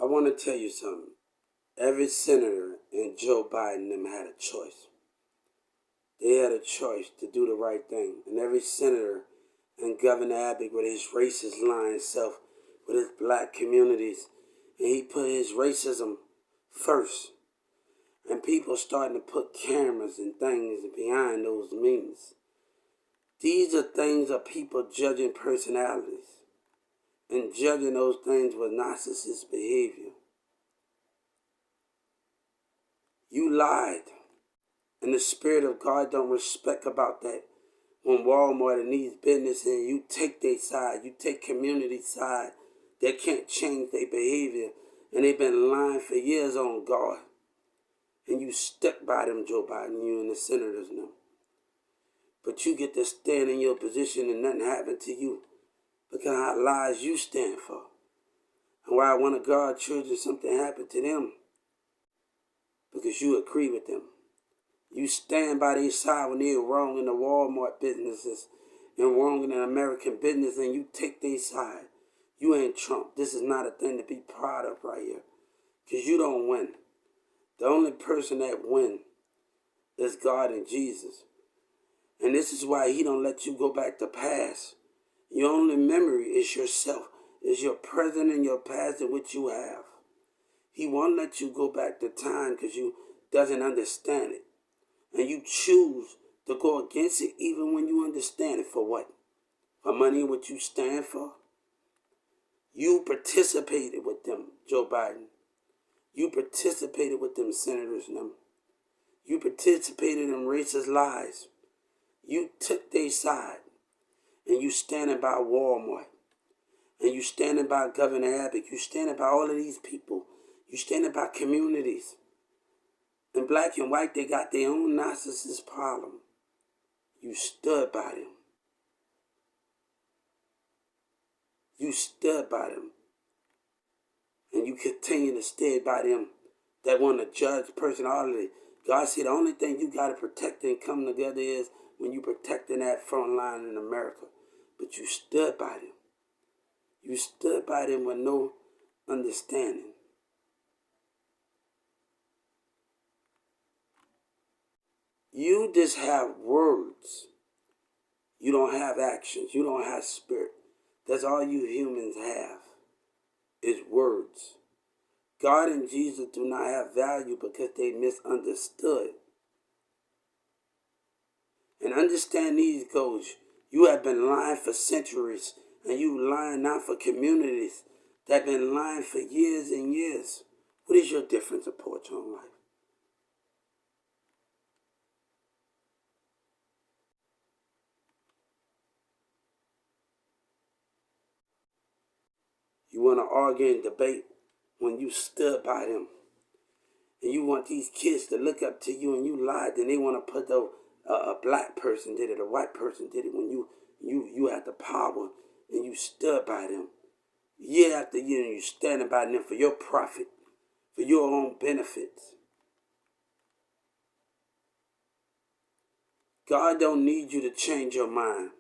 I want to tell you something. Every senator and Joe Biden them had a choice. They had a choice to do the right thing. And every senator and Governor Abbott with his racist lying self, with his black communities, and he put his racism first. And people starting to put cameras and things behind those memes. These are things of people judging personalities and judging those things with narcissist behavior. You lied. And the Spirit of God don't respect about that. When Walmart and these businesses, and you take their side, you take community side, they can't change their behavior. And they've been lying for years on God. And you stuck by them, Joe Biden, you and the senators now. But you get to stand in your position and nothing happened to you. Because of how lies you stand for. And why one of God's children, something happened to them. Because you agree with them. You stand by their side when they're wrong in the Walmart businesses and wrong in an American business, and you take their side. You ain't Trump. This is not a thing to be proud of right here. Because you don't win. The only person that wins is God and Jesus. And this is why he don't let you go back to past. Your only memory is yourself. Is your present and your past and what you have. He won't let you go back to time because you doesn't understand it. And you choose to go against it even when you understand it. For what? For money and what you stand for? You participated with them, Joe Biden. You participated with them senators and them. You participated in racist lies. You took their side. And you standing by Walmart. And you standing by Governor Abbott. You standing by all of these people. You standing by communities. And black and white, they got their own narcissist problem. You stood by them. You stood by them. And you continue to stand by them that want to judge personality. God said the only thing you got to protect and come together is when you protecting that front line in America. But you stood by them. You stood by them with no understanding. You just have words. You don't have actions. You don't have spirit. That's all you humans have is words. God and Jesus do not have value because they misunderstood. And understand these goals. You have been lying for centuries. And you lying now for communities that have been lying for years and years. What is your difference approach on life? You want to argue and debate when you stood by them. And you want these kids to look up to you and you lied. Then they want to put a black person did it, a white person did it when you had the power and you stood by them. Year after year and you standing by them for your profit, for your own benefits. God don't need you to change your mind.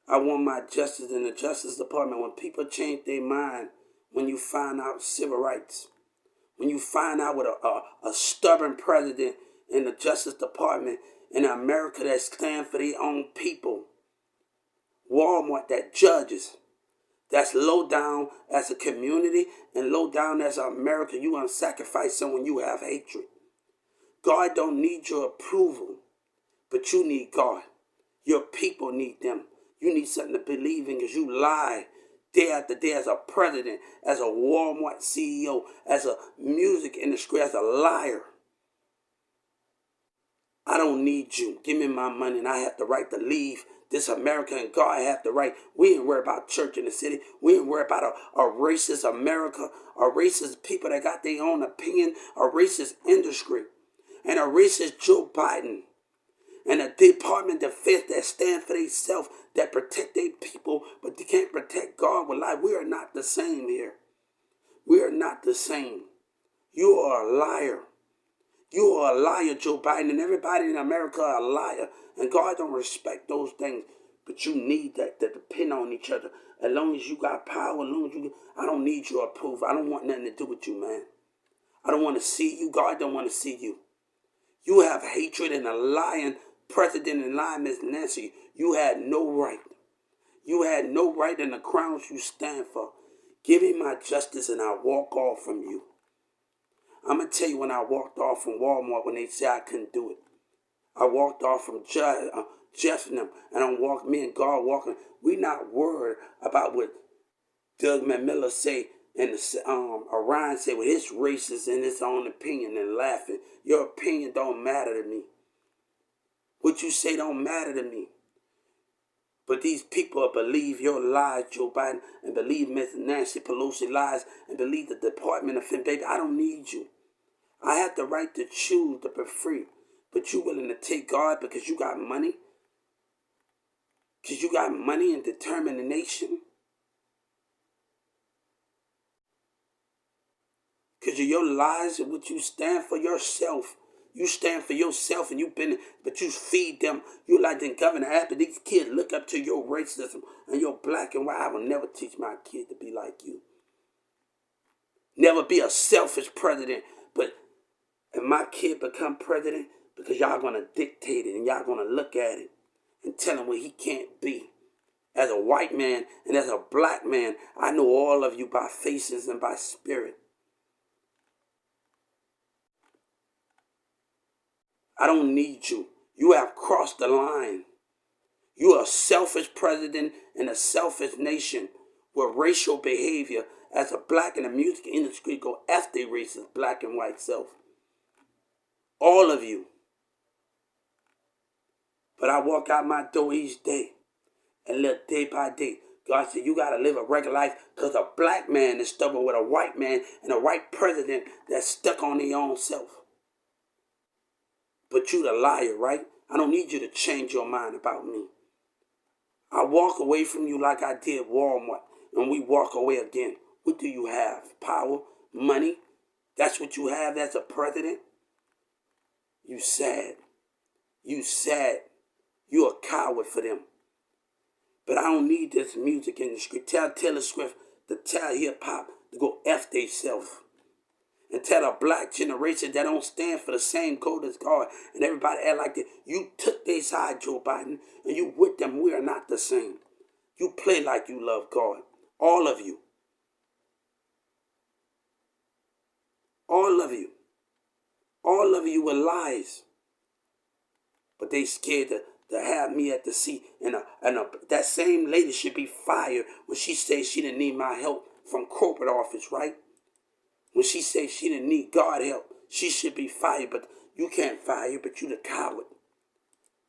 I want my justice in the Justice Department. When people change their mind, when you find out civil rights, when you find out with a stubborn president in the Justice Department in America that stand for their own people, Walmart that judges, that's low down as a community and low down as America, you want to sacrifice someone you have hatred. God don't need your approval, but you need God. Your people need them. You need something to believe in because you lie day after day as a president, as a Walmart CEO, as a music industry, as a liar. I don't need you. Give me my money and I have the right to leave this America and God have the right. We ain't worried about church in the city. We ain't worried about a racist America, a racist people that got their own opinion, a racist industry, and a racist Joe Biden. And a Department of Defense that stand for themselves, that protect their people, but they can't protect God with life. We are not the same here. We are not the same. You are a liar. You are a liar, Joe Biden, and everybody in America are a liar. And God don't respect those things. But you need that to depend on each other. As long as you got power, as long as I don't need your approval. I don't want nothing to do with you, man. I don't want to see you. God don't want to see you. You have hatred and a lying president and lying Miss Nancy. You had no right. You had no right in the crowns you stand for. Give me my justice and I'll walk off from you. I'm going to tell you when I walked off from Walmart when they said I couldn't do it. I walked off from Jeff and them, and me and God walking. We not worried about what Doug McMillan say and Orion say with his racist and his own opinion and laughing. Your opinion don't matter to me. What you say don't matter to me. But these people believe your lies, Joe Biden, and believe Miss Nancy Pelosi lies, and believe the Department of Defense. Baby, I don't need you. I have the right to choose to be free. But you willing to take God because you got money? Because you got money and determination? Because of your lies and what you stand for yourself. You stand for yourself and but you feed them. You like the Governor Abbott. These kids look up to your racism and your black and white. I will never teach my kid to be like you. Never be a selfish president. But if my kid become president, because y'all going to dictate it and y'all going to look at it and tell him what he can't be. As a white man and as a black man, I know all of you by faces and by spirit. I don't need you. You have crossed the line. You are a selfish president in a selfish nation where racial behavior as a black in the music industry go after racist black and white self. All of you. But I walk out my door each day and live day by day. God said, you got to live a regular life because a black man is stubborn with a white man and a white president that's stuck on their own self. But you the liar, right? I don't need you to change your mind about me. I walk away from you like I did Walmart, and we walk away again. What do you have? Power? Money? That's what you have as a president? You sad. You sad. You a coward for them. But I don't need this music industry. Tell Taylor Swift to tell hip-hop to go F theyself. And tell a black generation that don't stand for the same code as God. And everybody act like that. You took their side, Joe Biden, and you with them. We are not the same. You play like you love God. All of you. All of you. All of you were lies. But they scared to have me at the seat. And that same lady should be fired when she says she didn't need my help from corporate office, right? When she says she didn't need God help, she should be fired. But you can't fire her, but you the coward.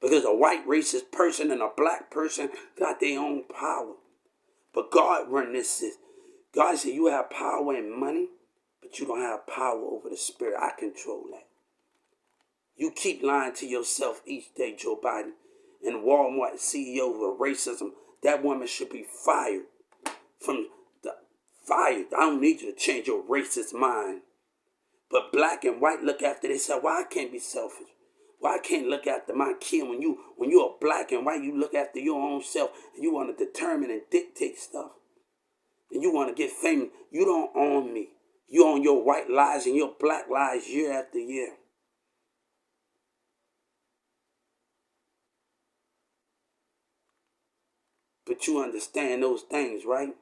Because a white racist person and a black person got their own power. But God run this. God said you have power and money, but you don't have power over the spirit. I control that. You keep lying to yourself each day, Joe Biden. And Walmart CEO of racism, that woman should be fired. Fired. I don't need you to change your racist mind. But black and white look after themselves. Why I can't be selfish? Why I can't look after my kid when you're black and white, you look after your own self and you want to determine and dictate stuff. And you want to get famous. You don't own me. You own your white lies and your black lies year after year. But you understand those things, right?